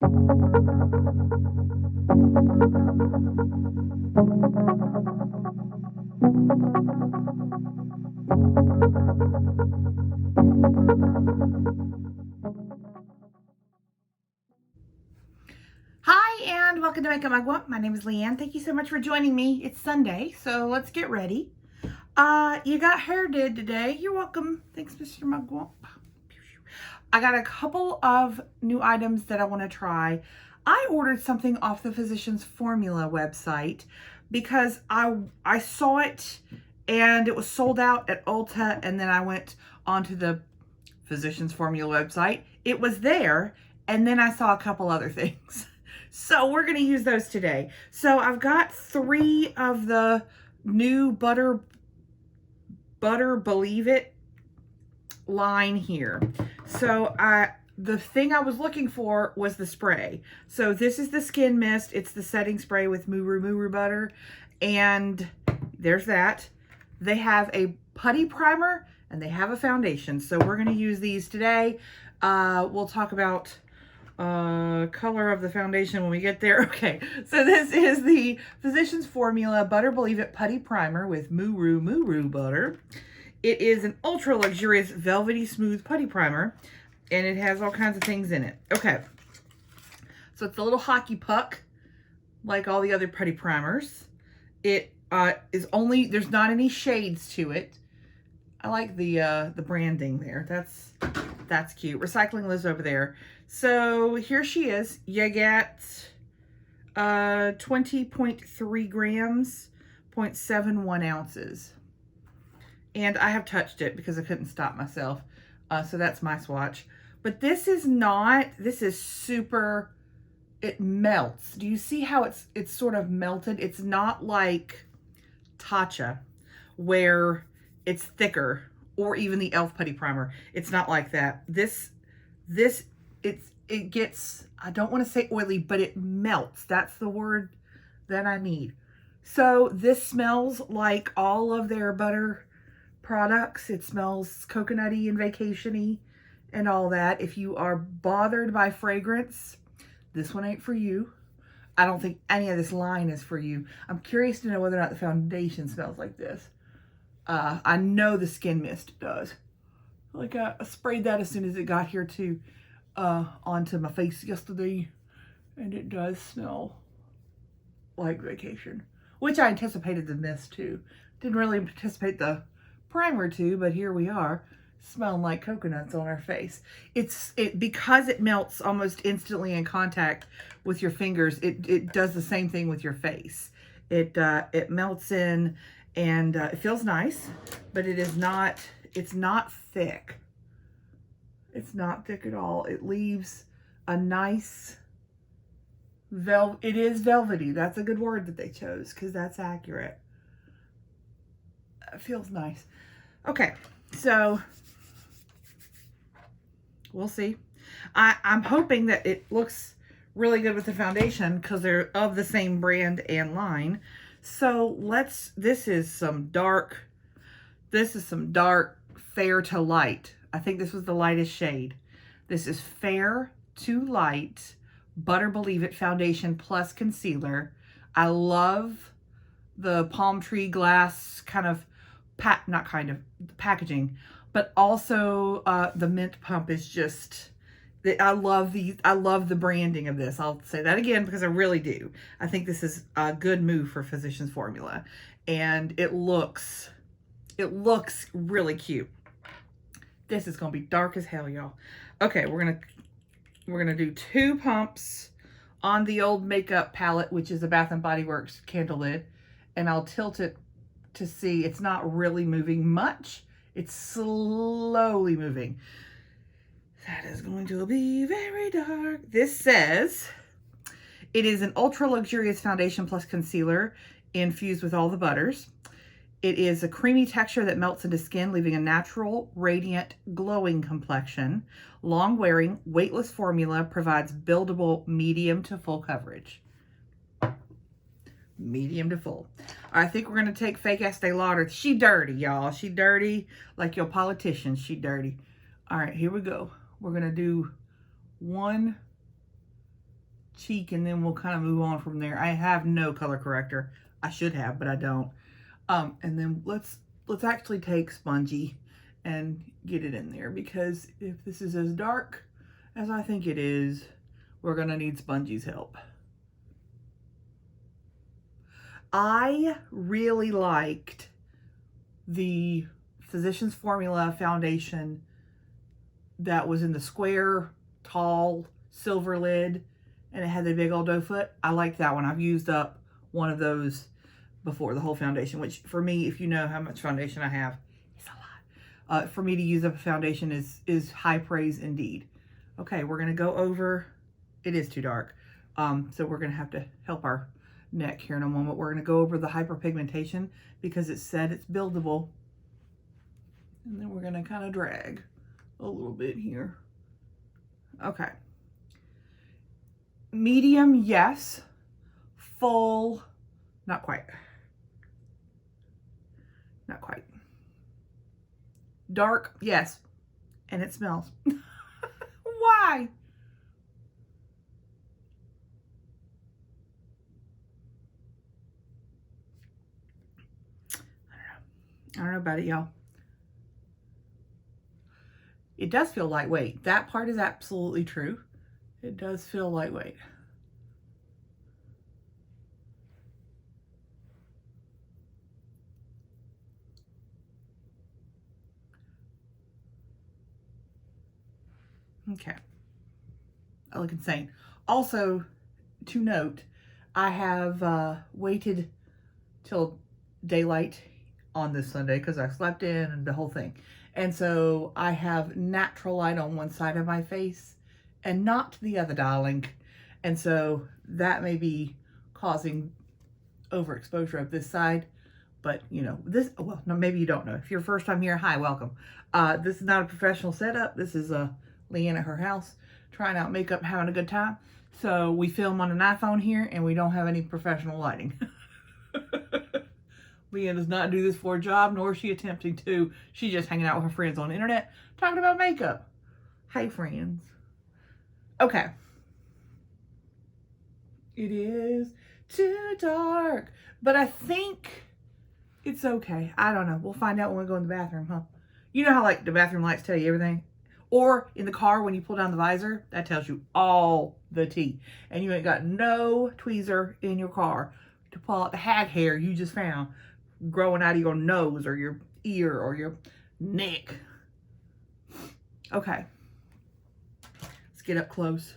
Hi, and welcome to Makeup Mugwump. My name is Leanne. Thank you so much for joining me. It's Sunday, so let's get ready. You got hair did today. You're welcome. Thanks, Mr. Mugwump. I got a couple of new items that I want to try. I ordered something off the Physicians Formula website because I saw it and it was sold out at Ulta, and then I went onto the Physicians Formula website. It was there, and then I saw a couple other things. So we're going to use those today. So I've got 3 of the new Butter Believe It line here. So the thing I was looking for was the spray. So this is the skin mist. It's the setting spray with Moo butter. And there's that. They have a putty primer and they have a foundation. So we're going to use these today. We'll talk about color of the foundation when we get there. Okay, so this is the Physicians Formula Butter Believe It Putty Primer with Moo butter. It is an ultra luxurious velvety smooth putty primer, and it has all kinds of things in it. Okay, so it's a little hockey puck like all the other putty primers. It is only, there's not any shades to it. I like the branding there. That's cute. Recycling lives over there. So here she is. You get 20.3 grams, 0.71 ounces. And I have touched it because I couldn't stop myself. So that's my swatch. But this is super, it melts. Do you see how it's sort of melted? It's not like Tatcha where it's thicker, or even the e.l.f. putty primer. It's not like that. It gets, I don't want to say oily, but it melts. That's the word that I need. So this smells like all of their butter products. It smells coconutty and vacation-y and all that. If you are bothered by fragrance, this one ain't for you. I don't think any of this line is for you. I'm curious to know whether or not the foundation smells like this. I know the skin mist does. Like I sprayed that as soon as it got here onto my face yesterday, and it does smell like vacation, which I anticipated the mist too. Didn't really anticipate the primer too, but here we are, smelling like coconuts on our face. Because it melts almost instantly in contact with your fingers. It does the same thing with your face. It melts in. And it feels nice, but it's not thick. It's not thick at all. It leaves a nice, it is velvety. That's a good word that they chose because that's accurate. It feels nice. Okay, so we'll see. I'm hoping that it looks really good with the foundation because they're of the same brand and line. So this is some dark fair to light. I think this was the lightest shade. This is fair to light Butter Believe It foundation plus concealer. I love the palm tree glass kind of packaging, but also the mint pump is just, I love the branding of this. I'll say that again because I really do. I think this is a good move for Physicians Formula, and it looks really cute. This is gonna be dark as hell, y'all. Okay, we're gonna do 2 pumps on the old makeup palette, which is a Bath and Body Works candle lid, and I'll tilt it to see it's not really moving much. It's slowly moving. That is going to be very dark. This says it is an ultra luxurious foundation plus concealer infused with all the butters. It is a creamy texture that melts into skin, leaving a natural, radiant, glowing complexion. Long wearing, weightless formula provides buildable medium to full coverage. Medium to full. I think we're going to take Fake Estee Lauder. She dirty, y'all. She dirty like your politicians. She dirty. All right, here we go. We're going to do 1 cheek, and then we'll kind of move on from there. I have no color corrector. I should have, but I don't. And then let's actually take Spongy and get it in there, because if this is as dark as I think it is, we're gonna need Spongy's help. I really liked the Physicians Formula foundation that was in the square, tall, silver lid, and it had the big old doe foot. I like that one. I've used up one of those before, the whole foundation, which for me, if you know how much foundation I have, it's a lot. For me to use up a foundation is high praise indeed. Okay, we're gonna go over, it is too dark. So we're gonna have to help our neck here in a moment. We're gonna go over the hyperpigmentation because it said it's buildable. And then we're gonna kind of drag a little bit here. Okay. Medium, yes. Full, not quite. Not quite. Dark, yes. And it smells. Why? I don't know about it, y'all. It does feel lightweight. That part is absolutely true. It does feel lightweight. Okay. I look insane. Also, to note, I have waited till daylight on this Sunday because I slept in and the whole thing. And so I have natural light on one side of my face and not the other, darling. And so that may be causing overexposure of this side. But, you know, this, well, no, maybe you don't know. If you're first time here, hi, welcome. This is not a professional setup. This is Leanne at her house trying out makeup, having a good time. So we film on an iPhone here and we don't have any professional lighting. Leanne does not do this for a job, nor is she attempting to. She's just hanging out with her friends on the internet talking about makeup. Hey, friends. Okay. It is too dark, but I think it's okay. I don't know. We'll find out when we go in the bathroom, huh? You know how like the bathroom lights tell you everything? Or in the car when you pull down the visor, that tells you all the tea. And you ain't got no tweezer in your car to pull out the hag hair you just found growing out of your nose or your ear or your neck. Okay. Let's get up close. Is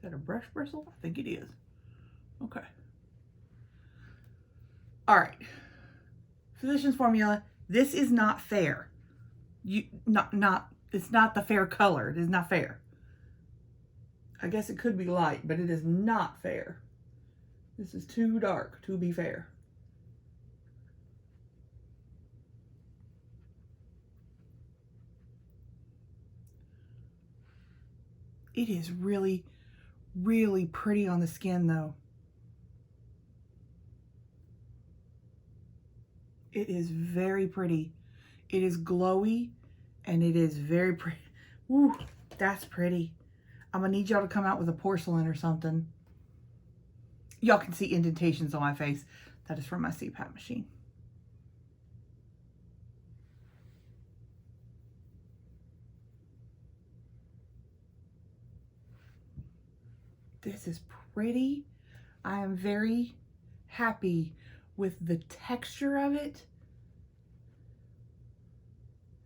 that a brush bristle? I think it is. Okay. All right. Physicians Formula. This is not fair. It's not the fair color. It is not fair. I guess it could be light, but it is not fair. This is too dark to be fair. It is really, really pretty on the skin though. It is very pretty. It is glowy and it is very pretty. Ooh, that's pretty. I'm gonna need y'all to come out with a porcelain or something. Y'all can see indentations on my face. That is from my CPAP machine. This is pretty. I am very happy with the texture of it,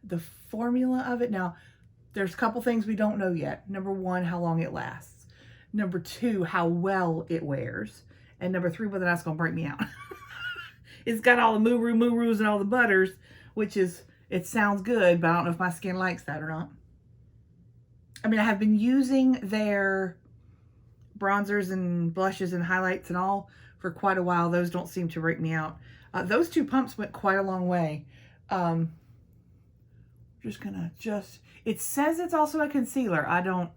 the formula of it. Now, there's a couple things we don't know yet. Number one, how long it lasts. Number two, how well it wears. And number three, whether that's gonna break me out. It's got all the moo-roos and all the butters, which is, it sounds good, but I don't know if my skin likes that or not. I mean, I have been using their bronzers and blushes and highlights and all for quite a while. Those don't seem to break me out. Those two pumps went quite a long way. Just gonna it says it's also a concealer. I don't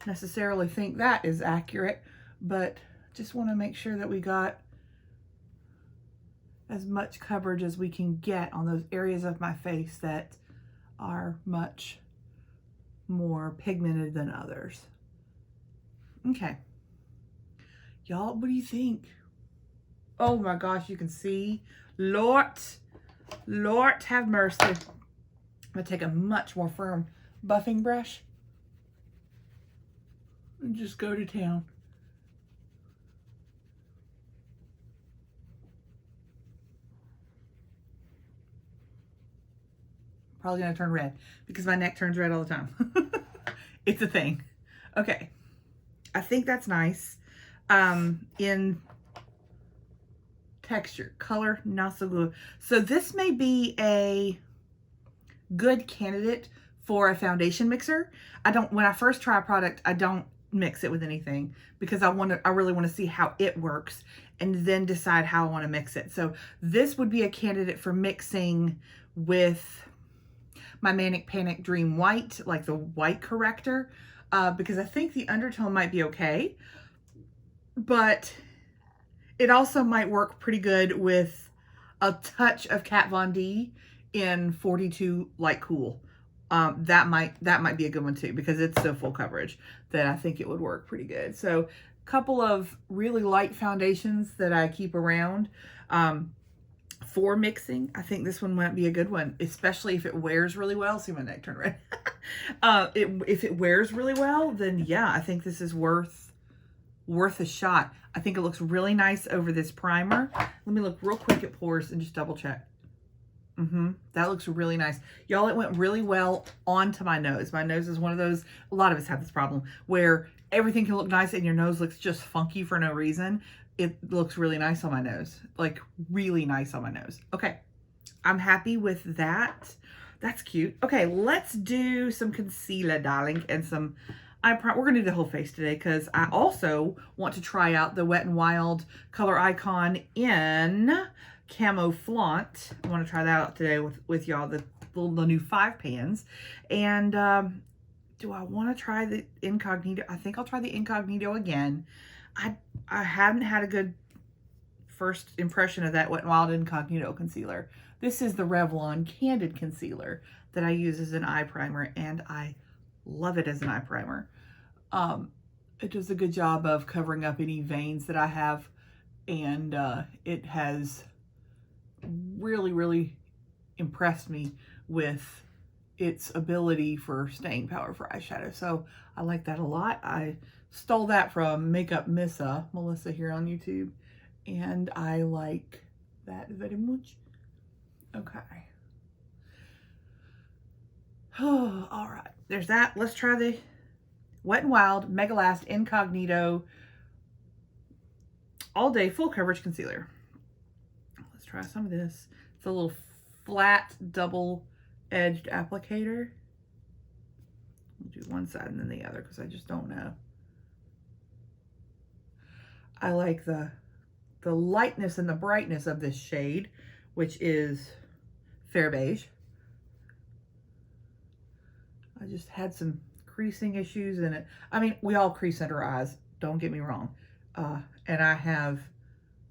necessarily think that is accurate, but just want to make sure that we got as much coverage as we can get on those areas of my face that are much more pigmented than others. Okay. Y'all, what do you think? Oh my gosh, you can see. Lord have mercy. I'm gonna take a much more firm buffing brush and just go to town. Probably gonna turn red because my neck turns red all the time. It's a thing. Okay, I think that's nice. In texture, color, not so good. So this may be a good candidate for a foundation mixer. When I first try a product, I don't mix it with anything because I really want to see how it works and then decide how I want to mix it. So this would be a candidate for mixing with my Manic Panic Dream White, like the white corrector, because I think the undertone might be okay, but it also might work pretty good with a touch of Kat Von D in 42 Light Cool. That might be a good one too, because it's so full coverage that I think it would work pretty good. So a couple of really light foundations that I keep around for mixing. I think this one might be a good one, especially if it wears really well. See, my neck turned red. If it wears really well, then yeah, I think this is worth a shot. I think it looks really nice over this primer. Let me look real quick at pores and just double check. That looks really nice. Y'all, it went really well onto my nose. My nose is one of those, a lot of us have this problem, where everything can look nice and your nose looks just funky for no reason. It looks really nice on my nose, like really nice on my nose. Okay, I'm happy with that. That's cute. Okay, let's do some concealer, darling, and some eye primer. We're gonna do the whole face today because I also want to try out the Wet n Wild Color Icon in Camo Flaunt. I want to try that out today with y'all, the new 5 pans. And do I want to try the Incognito? I think I'll try the Incognito again. I haven't had a good first impression of that Wet n Wild Incognito concealer. This is the Revlon Candid Concealer that I use as an eye primer, and I love it as an eye primer. It does a good job of covering up any veins that I have, and it has really impressed me with its ability for staying power for eyeshadow. So I like that a lot. I stole that from Makeup Melissa here on YouTube, and I like that very much. Okay. Oh, all right. There's that. Let's try the Wet n Wild Mega Last Incognito All Day Full Coverage Concealer. Let's try some of this. It's a little flat double-edged applicator. I'll do one side and then the other because I just don't know. I like the lightness and the brightness of this shade, which is Fair Beige. I just had some creasing issues in it. I mean, we all crease under our eyes, don't get me wrong. And I have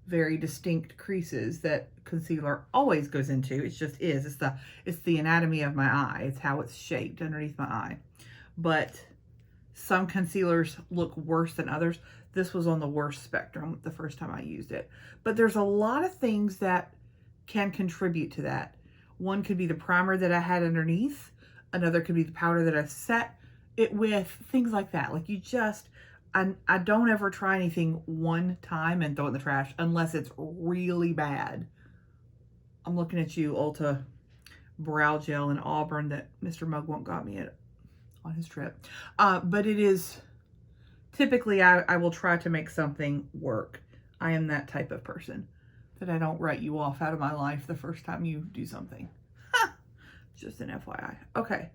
very distinct creases that concealer always goes into. It just is. It's the anatomy of my eye. It's how it's shaped underneath my eye. But some concealers look worse than others. This was on the worst spectrum the first time I used it. But there's a lot of things that can contribute to that. One could be the primer that I had underneath. Another could be the powder that I set it with, things like that. Like I don't ever try anything one time and throw it in the trash unless it's really bad. I'm looking at you, Ulta Brow Gel in Auburn that Mr. Mugwump got me on his trip. But it is, typically I will try to make something work. I am that type of person that I don't write you off out of my life the first time you do something. Just an FYI. Okay.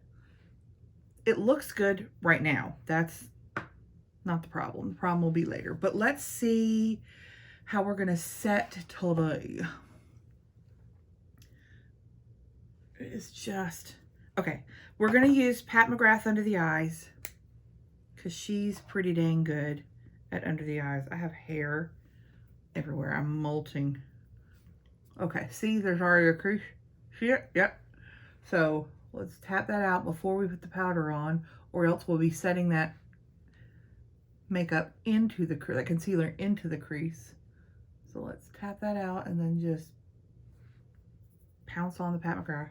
It looks good right now. That's not the problem. The problem will be later. But let's see how we're going to set today. It's just... Okay. We're going to use Pat McGrath under the eyes because she's pretty dang good at under the eyes. I have hair everywhere. I'm molting. Okay. See, there's already a crease here. Yep. So let's tap that out before we put the powder on, or else we'll be setting that makeup into the, that concealer into the crease. So let's tap that out and then just pounce on the Pat McGrath.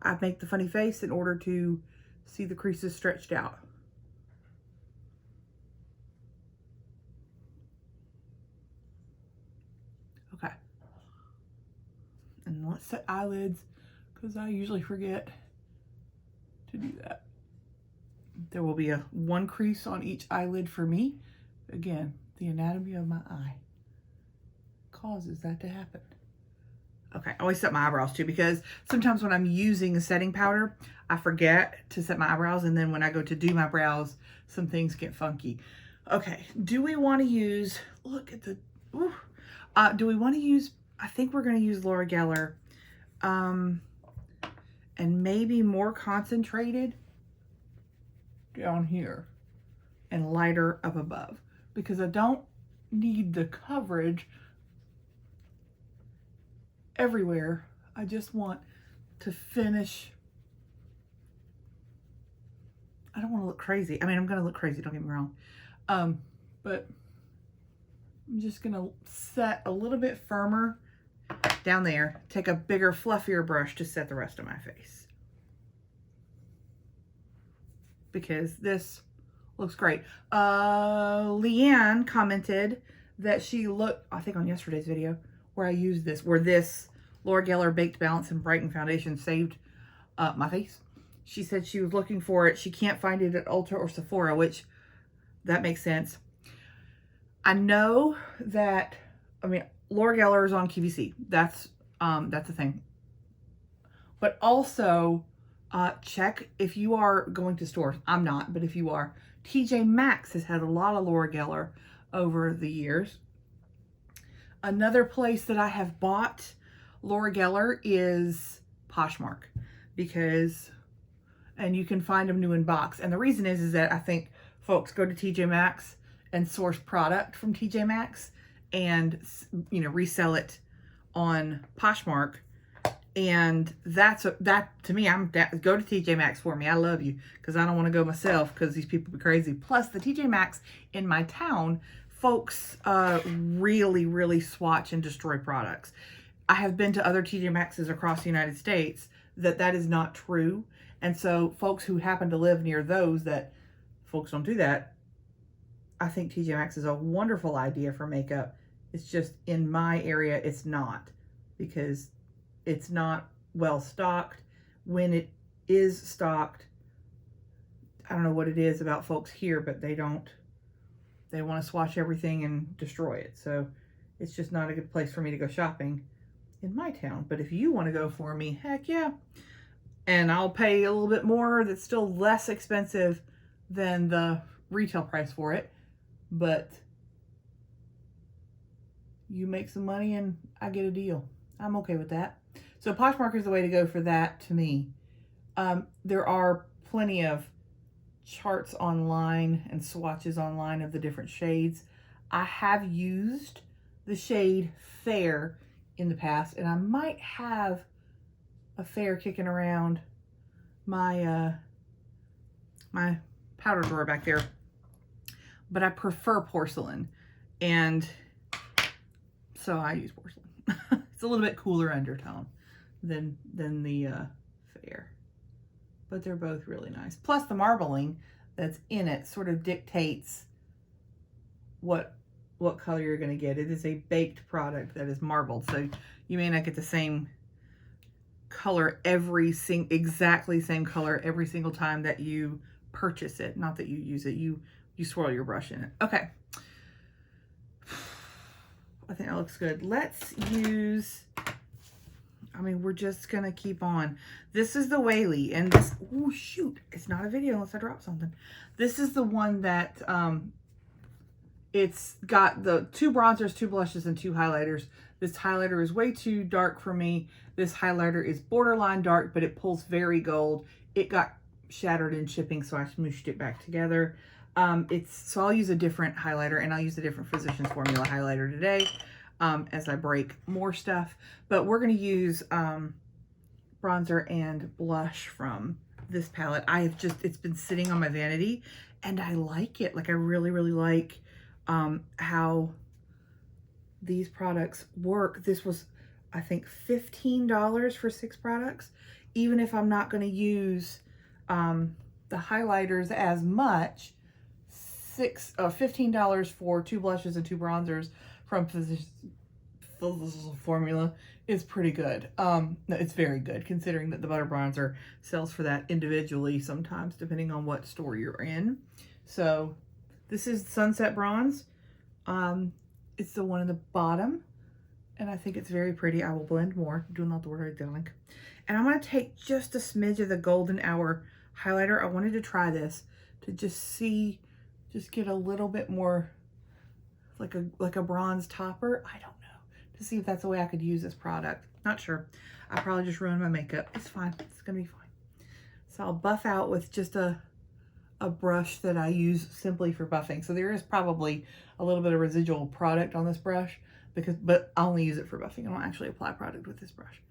I make the funny face in order to see the creases stretched out. Okay. And let's set eyelids, because I usually forget to do that. There will be one crease on each eyelid for me. Again, the anatomy of my eye causes that to happen. Okay, I always set my eyebrows too, because sometimes when I'm using a setting powder, I forget to set my eyebrows, and then when I go to do my brows, some things get funky. Okay, do we want to use, look at the, ooh, do we want to use, I think we're going to use Laura Geller, and maybe more concentrated down here and lighter up above, because I don't need the coverage everywhere. I just want to finish. I don't want to look crazy. I mean, I'm going to look crazy, don't get me wrong. But I'm just going to set a little bit firmer down there. Take a bigger, fluffier brush to set the rest of my face, because this looks great. Leanne commented that she looked, I think on yesterday's video, where I used this, where this Laura Geller Baked Balance and Brighten Foundation saved my face. She said she was looking for it. She can't find it at Ulta or Sephora, which that makes sense. I know that, I mean, Laura Geller is on QVC. That's a thing. But also, check if you are going to stores. I'm not, but if you are, TJ Maxx has had a lot of Laura Geller over the years. Another place that I have bought Laura Geller is Poshmark, because, and you can find them new in box. And the reason is that I think folks go to TJ Maxx and source product from TJ Maxx and, you know, resell it on Poshmark. And that to me, go to TJ Maxx for me. I love you, because I don't want to go myself, because these people be crazy. Plus, the TJ Maxx in my town, folks really, really swatch and destroy products. I have been to other TJ Maxxes across the United States that is not true. And so folks who happen to live near those that folks don't do that, I think TJ Maxx is a wonderful idea for makeup. It's just in my area, it's not, because it's not well stocked. When it is stocked, I don't know what it is about folks here, but they want to swatch everything and destroy it. So it's just not a good place for me to go shopping in my town. But if you want to go for me, heck yeah. And I'll pay a little bit more. That's still less expensive than the retail price for it. But you make some money and I get a deal. I'm okay with that. So Poshmark is the way to go for that to me. There are plenty of charts online and swatches online of the different shades. I have used the shade Fair in the past, and I might have a Fair kicking around my my powder drawer back there, but I prefer porcelain, and so I use porcelain. It's a little bit cooler undertone than the Fair, but they're both really nice. Plus the marbling that's in it sort of dictates what color you're going to get. It is a baked product that is marbled, so you may not get the same color exactly same color every single time that you purchase it. Not that you use it, you swirl your brush in it. Okay, I think that looks good. Let's use, I mean, we're just gonna keep on. This is the Whaley, and this, oh shoot, it's not a video unless I drop something. This is the one that it's got the 2 bronzers, 2 blushes, and 2 highlighters. This highlighter is way too dark for me. This highlighter is borderline dark, but it pulls very gold. It got shattered in shipping, so I smooshed it back together. So I'll use a different highlighter, and I'll use a different Physicians Formula highlighter today as I break more stuff. But we're going to use bronzer and blush from this palette. It's been sitting on my vanity and I like it. Like I really, really like how these products work. This was, I think, $15 for 6 products. Even if I'm not going to use the highlighters as much, $15 for 2 blushes and 2 bronzers from Physicians Formula is pretty good. No, it's very good considering that the butter bronzer sells for that individually sometimes depending on what store you're in. So this is Sunset Bronze. It's the one in the bottom and I think it's very pretty. I will blend more, doing all the word idyllic. And I'm going to take just a smidge of the Golden Hour highlighter. I wanted to try this to just get a little bit more like a bronze topper. I don't know. To see if that's the way I could use this product. Not sure. I probably just ruined my makeup. It's fine. It's going to be fine. So I'll buff out with just a brush that I use simply for buffing. So there is probably a little bit of residual product on this brush, but I only use it for buffing. I don't actually apply product with this brush.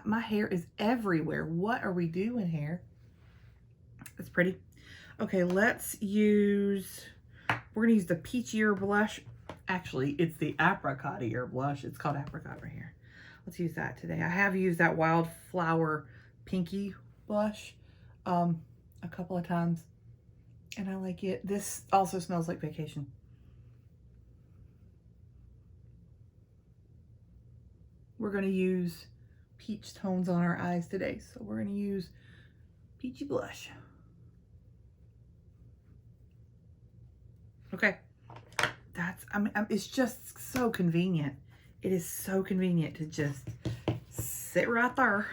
My hair is everywhere. What are we doing here? It's pretty. Okay, we're going to use the Peachier blush. Actually, it's the Apricotier blush. It's called Apricot right here. Let's use that today. I have used that Wildflower Pinky blush a couple of times, and I like it. This also smells like vacation. We're going to use peach tones on our eyes today, so we're going to use Peachy blush. Okay. It's just so convenient. It is so convenient to just sit right there.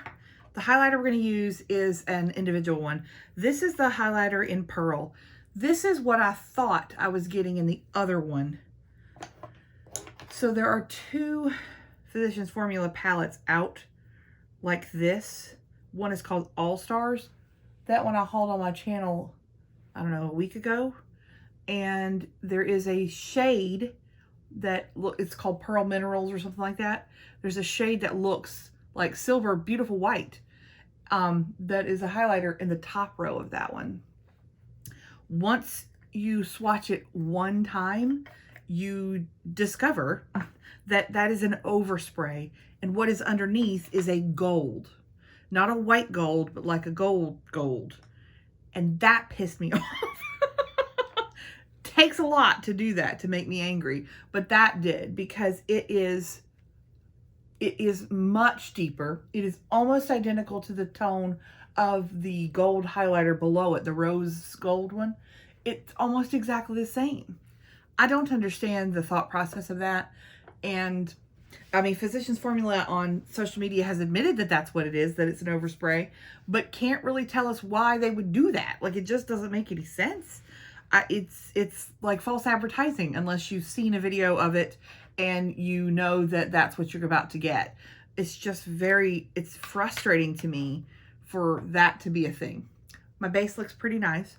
The highlighter we're going to use is an individual one. This is the highlighter in Pearl. This is what I thought I was getting in the other one. So there are 2 Physicians Formula palettes out like this. One is called All Stars. That one I hauled on my channel, I don't know, a week ago. And there is a shade that it's called Pearl Minerals or something like that. There's a shade that looks like silver, beautiful white. That is a highlighter in the top row of that one. Once you swatch it one time, you discover that that is an overspray, and what is underneath is a gold. Not a white gold, but like a gold. And that pissed me off. Takes a lot to do that, to make me angry, but that did, because it is much deeper. It is almost identical to the tone of the gold highlighter below it, the rose gold one. It's almost exactly the same. I don't understand the thought process of that. And I mean, Physicians Formula on social media has admitted that that's what it is, that it's an overspray, but can't really tell us why they would do that. Like, it just doesn't make any sense. It's like false advertising unless you've seen a video of it and you know that that's what you're about to get. It's just it's frustrating to me for that to be a thing. My base looks pretty nice.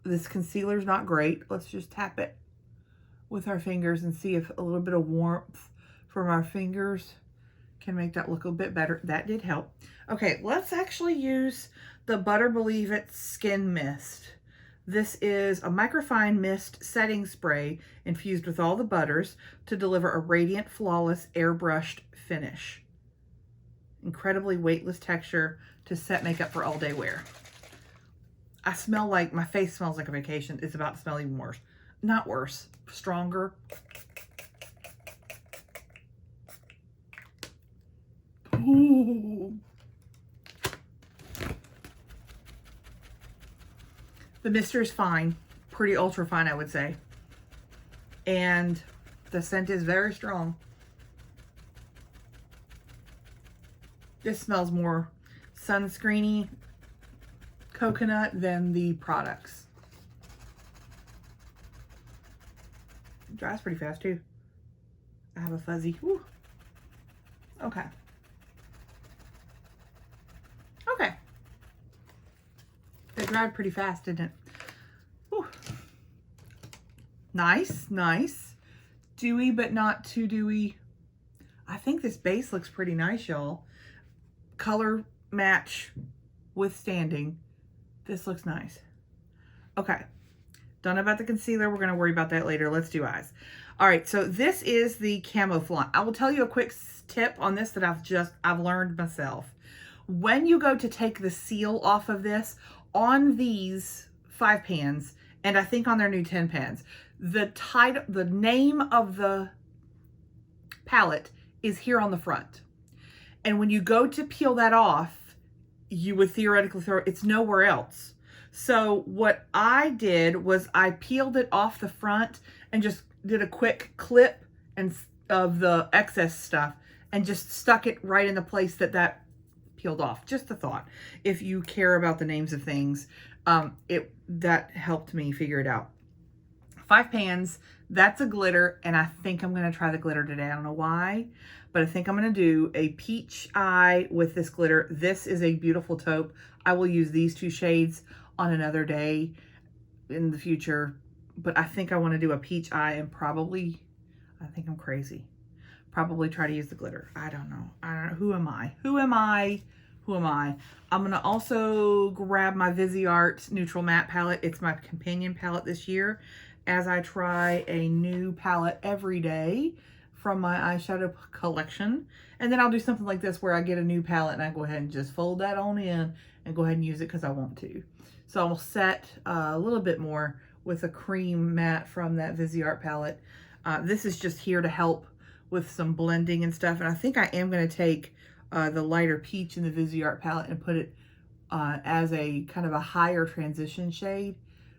This concealer's not great. Let's just tap it with our fingers and see if a little bit of warmth from our fingers can make that look a bit better. That did help. Okay, let's actually use the Butter Believe It Skin Mist. This is a microfine mist setting spray infused with all the butters to deliver a radiant, flawless, airbrushed finish. Incredibly weightless texture to set makeup for all day wear. I smell like, my face smells like a vacation. It's about to smell even worse. Not worse, stronger. Ooh. The mister is fine, pretty ultra fine, I would say. And the scent is very strong. This smells more sunscreeny, coconut than the products. It dries pretty fast too. I have a fuzzy. Woo. Okay. Okay. It dried pretty fast, didn't it? Whew. Nice, nice. Dewy, but not too dewy. I think this base looks pretty nice, y'all. Color match withstanding. This looks nice. Okay. Done about the concealer. We're going to worry about that later. Let's do eyes. All right. So this is the Camouflage. I will tell you a quick tip on this that I've learned myself. When you go to take the seal off of this, on these 5 pans, and I think on their new 10 pans, the name of the palette is here on the front. And when you go to peel that off, you would theoretically throw it's nowhere else. So what I did was I peeled it off the front and just did a quick clip of the excess stuff and just stuck it right in the place that peeled off. Just a thought. If you care about the names of things, that helped me figure it out. 5 pans, that's a glitter, and I think I'm going to try the glitter today. I don't know why, but I think I'm going to do a peach eye with this glitter. This is a beautiful taupe. I will use these 2 shades on another day in the future, but I think I want to do a peach eye and probably, I think I'm crazy, probably try to use the glitter. I don't know. Who am I? Who am I? Who am I? I'm going to also grab my Viseart Neutral Matte palette. It's my companion palette this year, as I try a new palette every day from my eyeshadow collection. And then I'll do something like this where I get a new palette and I go ahead and just fold that on in and go ahead and use it because I want to. So I'll set a little bit more with a cream matte from that Viseart palette. This is just here to help with some blending and stuff. And I think I am going to take the lighter peach in the Viseart palette and put it as a kind of a higher transition shade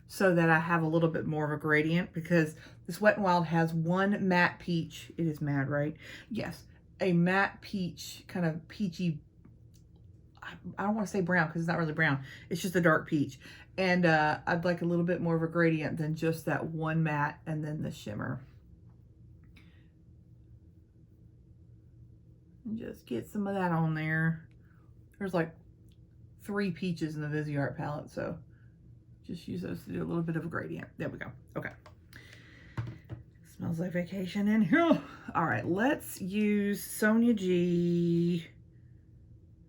so that I have a little bit more of a gradient, because this Wet n Wild has one matte peach. It is matte, right? Yes. A matte peach, kind of peachy, I don't want to say brown because it's not really brown. It's just a dark peach. And I'd like a little bit more of a gradient than just that one matte and then the shimmer. And just get some of that on there. There's like 3 peaches in the Viseart palette, so just use those to do a little bit of a gradient. There we go. Okay. Smells like vacation in here. All right, let's use Sonia G.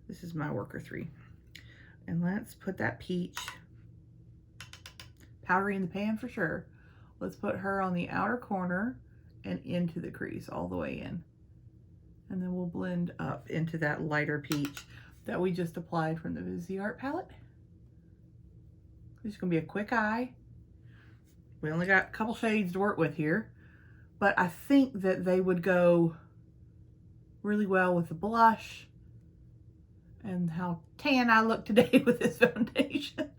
This is my worker 3. And let's put that peach powdery in the pan for sure. Let's put her on the outer corner and into the crease all the way in. And then we'll blend up into that lighter peach that we just applied from the Viseart palette. This is going to be a quick eye. We only got a couple shades to work with here, but I think that they would go really well with the blush and how tan I look today with this foundation.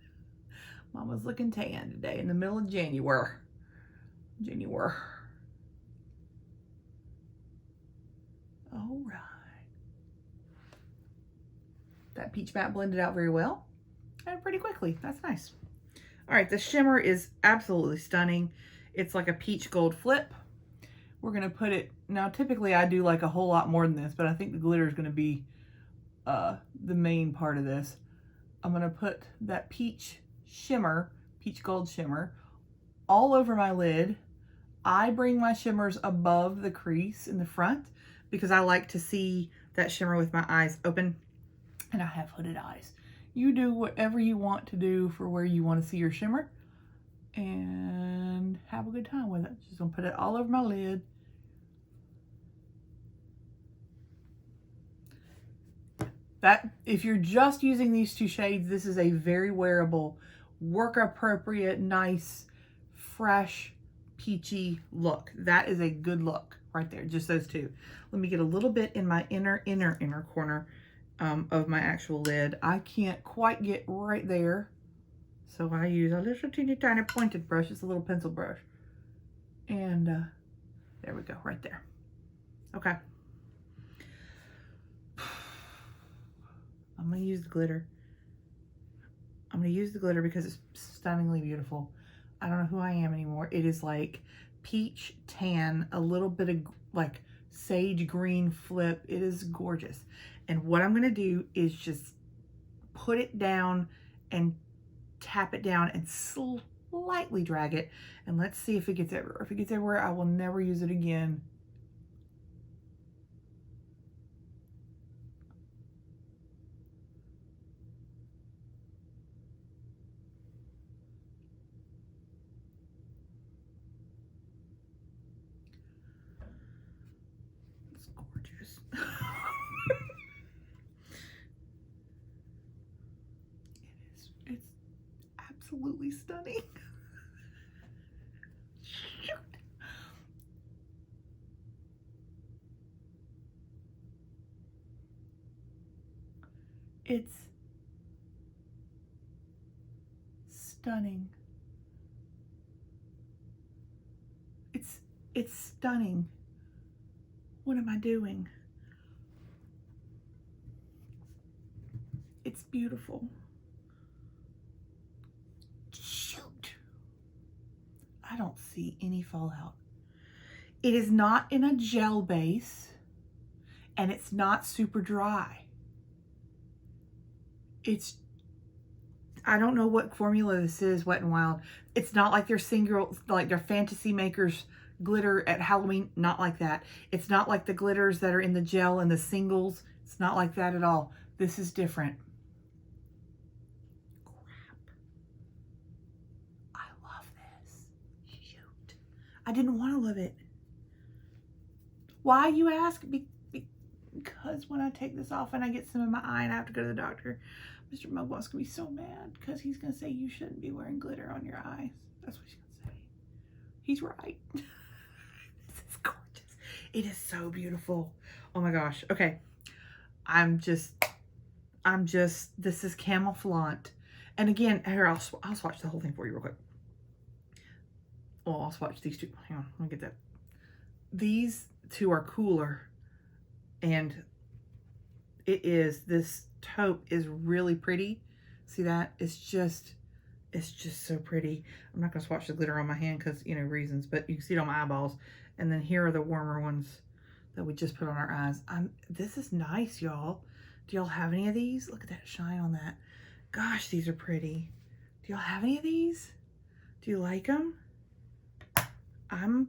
Mama's looking tan today in the middle of January. All right. That peach matte blended out very well and pretty quickly. That's nice. All right, the shimmer is absolutely stunning. It's like a peach gold flip. We're gonna put it, now typically I do like a whole lot more than this, but I think the glitter is gonna be the main part of this. I'm gonna put that peach shimmer, peach gold shimmer, all over my lid. I bring my shimmers above the crease in the front because I like to see that shimmer with my eyes open, and I have hooded eyes. You do whatever you want to do for where you want to see your shimmer and have a good time with it. Just gonna put it all over my lid. That, if you're just using these 2 shades, this is a very wearable, work appropriate, nice, fresh, peachy look. That is a good look right there, just those 2. Let me get a little bit in my inner corner of my actual lid. I can't quite get right there, so I use a little teeny tiny pointed brush. It's a little pencil brush, and there we go, right there. Okay. I'm gonna use the glitter. I'm gonna use the glitter because it's stunningly beautiful. I don't know who I am anymore. It is like peach tan, a little bit of like sage green flip. It is gorgeous. And what I'm going to do is just put it down and tap it down and slightly drag it. And let's see if it gets everywhere. If it gets everywhere, I will never use it again. gorgeous. It's absolutely stunning. Shoot. It's stunning. It's stunning. What am I doing? It's beautiful. Shoot. I don't see any fallout. It is not in a gel base, and it's not super dry. I don't know what formula this is, Wet n Wild. It's not like their Fantasy Makers glitter at Halloween, not like that. It's not like the glitters that are in the gel and the singles. It's not like that at all. This is different. Crap. I love this. Shoot. I didn't want to love it. Why, you ask? Because when I take this off and I get some in my eye and I have to go to the doctor, Mr. Mugwump's gonna be so mad because he's gonna say you shouldn't be wearing glitter on your eyes. That's what he's gonna say. He's right. This is gorgeous. It is so beautiful. Oh my gosh. Okay. This is Camouflaunt. And again, here, I'll swatch the whole thing for you real quick. Well, I'll swatch these two. Hang on, let me get that. These two are cooler. And this taupe is really pretty. See that? It's just so pretty. I'm not gonna swatch the glitter on my hand because, you know, reasons, but you can see it on my eyeballs. And then here are the warmer ones that we just put on our eyes. This is nice, y'all. Do y'all have any of these? Look at that shine on that. Gosh, these are pretty. Do y'all have any of these? Do you like them? I'm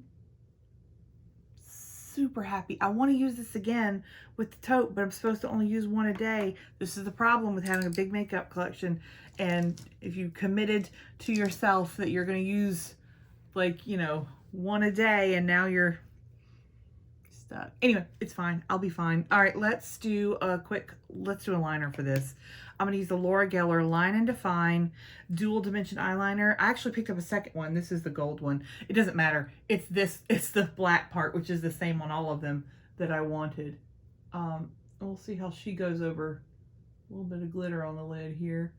super happy. I want to use this again with the taupe, but I'm supposed to only use one a day. This is the problem with having a big makeup collection. And if you committed to yourself that you're going to use, like, you know, one a day, and now you're stuck. Anyway, it's fine. I'll be fine. All right, let's do a liner for this. I'm going to use the Laura Geller Line and Define Dual Dimension Eyeliner. I actually picked up a second one. This is the gold one. It doesn't matter. It's the black part, which is the same on all of them that I wanted. We'll see how she goes over a little bit of glitter on the lid here.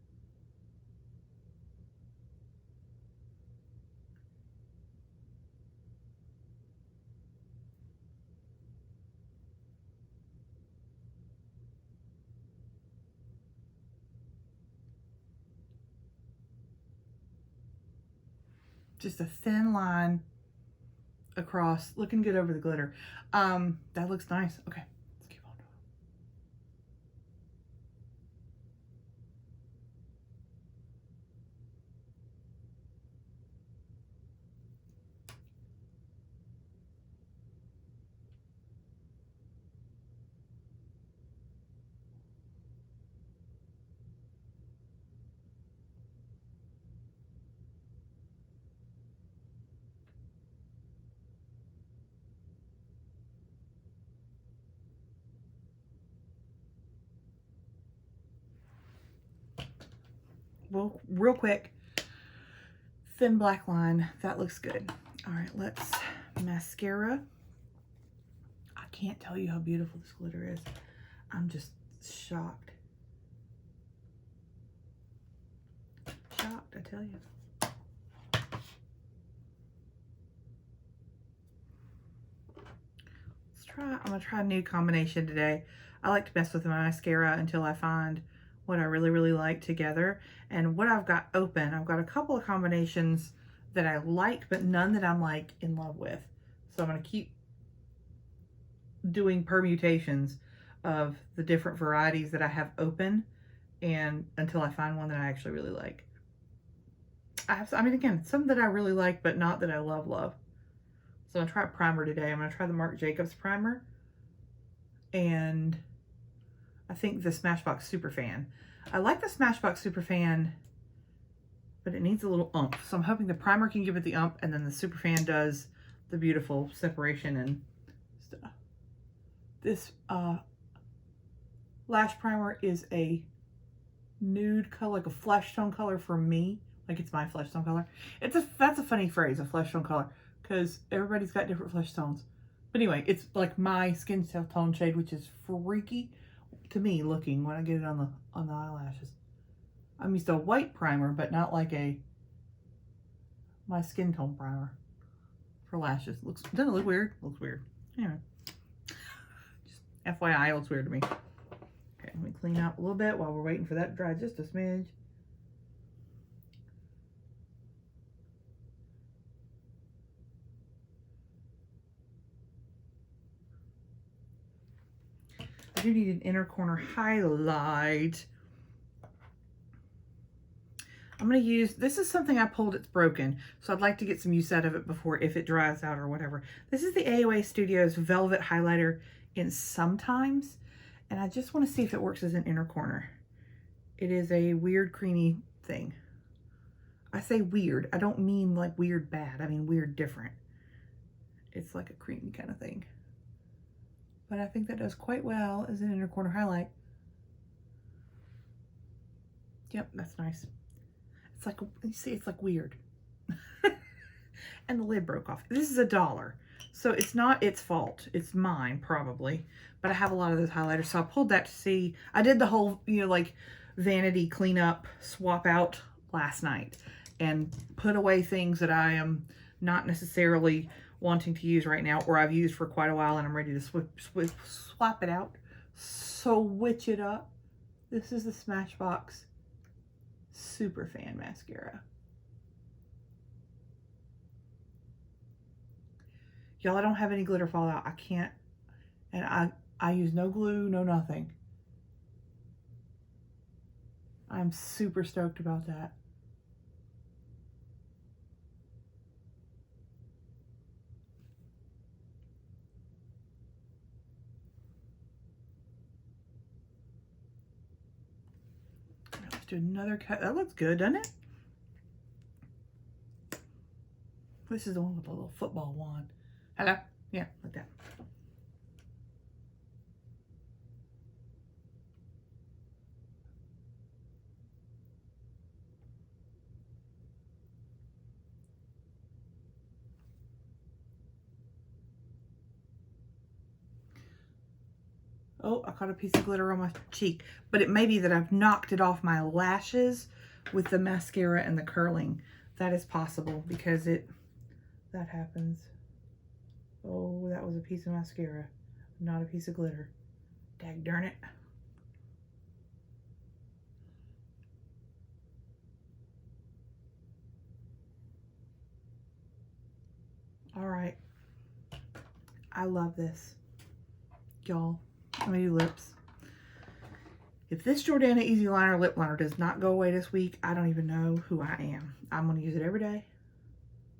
Just a thin line across, looking good over the glitter. That looks nice. Okay, let's keep on doing well, real quick, thin black line. That looks good. All right, let's mascara. I can't tell you how beautiful this glitter is. I'm just shocked. Shocked, I tell you. I'm gonna try a new combination today. I like to mess with my mascara until I find what I really, really like together. And what I've got open, I've got a couple of combinations that I like, but none that I'm like in love with. So I'm gonna keep doing permutations of the different varieties that I have open, and until I find one that I actually really like. I mean, again, some that I really like, but not that I love. So I'm gonna try a primer today. I'm gonna try the Marc Jacobs primer, and I think the Smashbox Superfan. I like the Smashbox Superfan, but it needs a little oomph. So I'm hoping the primer can give it the oomph, and then the Superfan does the beautiful separation and stuff. This lash primer is a nude color, like a flesh tone color for me. Like it's my flesh tone color. That's a funny phrase, a flesh tone color, because everybody's got different flesh tones. But anyway, it's like my skin tone shade, which is freaky to me looking when I get it on the eyelashes. I'm used to a white primer, but not like my skin tone primer for lashes. Doesn't it look weird? Looks weird. Anyway, just FYI, it looks weird to me. Okay, let me clean up a little bit while we're waiting for that to dry just a smidge. I do need an inner corner highlight. I'm going to use, this is something I pulled, it's broken, so I'd like to get some use out of it before, if it dries out or whatever. This is the AOA Studios Velvet Highlighter in Sometimes, and I just want to see if it works as an inner corner. It is a weird creamy thing. I say weird, I don't mean like weird bad, I mean weird different. It's like a creamy kind of thing. But I think that does quite well as an inner corner highlight. Yep, that's nice. It's like, you see, it's like weird. And the lid broke off. This is $1. So it's not its fault. It's mine, probably. But I have a lot of those highlighters. So I pulled that to see. I did the whole, you know, like vanity cleanup, swap out last night. And put away things that I am not necessarily wanting to use right now. Or I've used for quite a while and I'm ready to swap it out. Switch it up. This is the Smashbox Super Fan Mascara. Y'all, I don't have any glitter fallout. I can't, and I use no glue, no nothing. I'm super stoked about that. Let's do another cut. That looks good, doesn't it? This is the one with the little football wand. Hello? Yeah, like that. Oh, I caught a piece of glitter on my cheek. But it may be that I've knocked it off my lashes with the mascara and the curling. That is possible because that happens. Oh, that was a piece of mascara, not a piece of glitter. Dag darn it. All right. I love this. Y'all, let me do lips. If this Jordana Easy Liner lip liner does not go away this week, I don't even know who I am. I'm going to use it every day.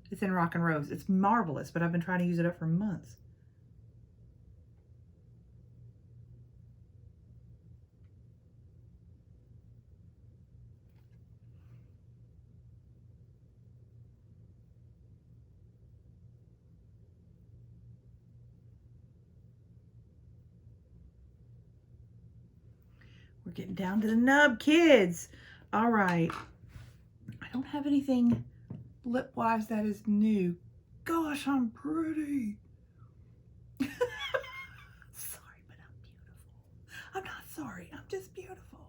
It's in Rock and Rose. It's marvelous, but I've been trying to use it up for months. We're getting down to the nub, kids. All right. I don't have anything lip-wise that is new. Gosh, I'm pretty. Sorry, but I'm beautiful. I'm not sorry. I'm just beautiful.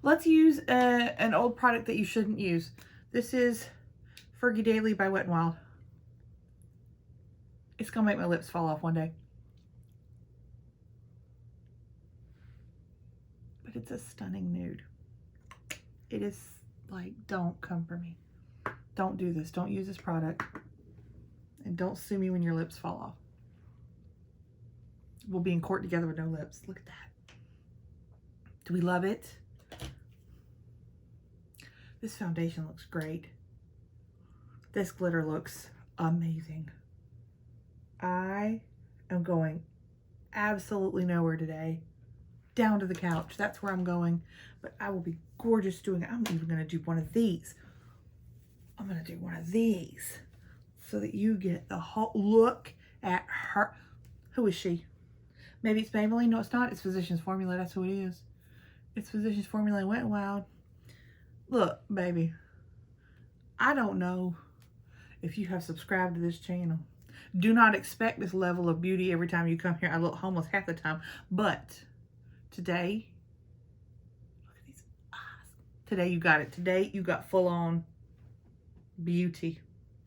Let's use an old product that you shouldn't use. This is Fergie Daily by Wet n Wild. It's going to make my lips fall off one day. But it's a stunning nude. It is like, don't come for me. Don't do this. Don't use this product. And don't sue me when your lips fall off. We'll be in court together with no lips. Look at that. Do we love it? This foundation looks great. This glitter looks amazing. I am going absolutely nowhere today. Down to the couch. That's where I'm going. But I will be gorgeous doing it. I'm even going to do one of these. I'm going to do one of these so that you get the whole look at her. Who is she? Maybe it's Maybelline. No, it's not. It's Physicians Formula. That's who it is. It's Physicians Formula Wet n Wild. Look, baby. I don't know if you have subscribed to this channel. Do not expect this level of beauty every time you come here. I look homeless half the time. But today, look at these eyes. Today you got it. Today you got full on beauty.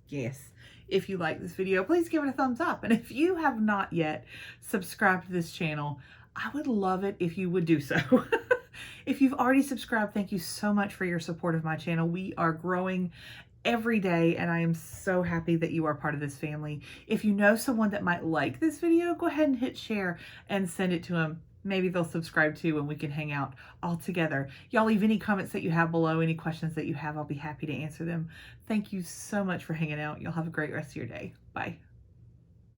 Yes. If you like this video, please give it a thumbs up. And if you have not yet subscribed to this channel, I would love it if you would do so. If you've already subscribed, thank you so much for your support of my channel. We are growing every day, and I am so happy that you are part of this family. If you know someone that might like this video, go ahead and hit share and send it to them. Maybe they'll subscribe too, and we can hang out all together. Y'all leave any comments that you have below, any questions that you have. I'll be happy to answer them. Thank you so much for hanging out. Y'all have a great rest of your day. Bye.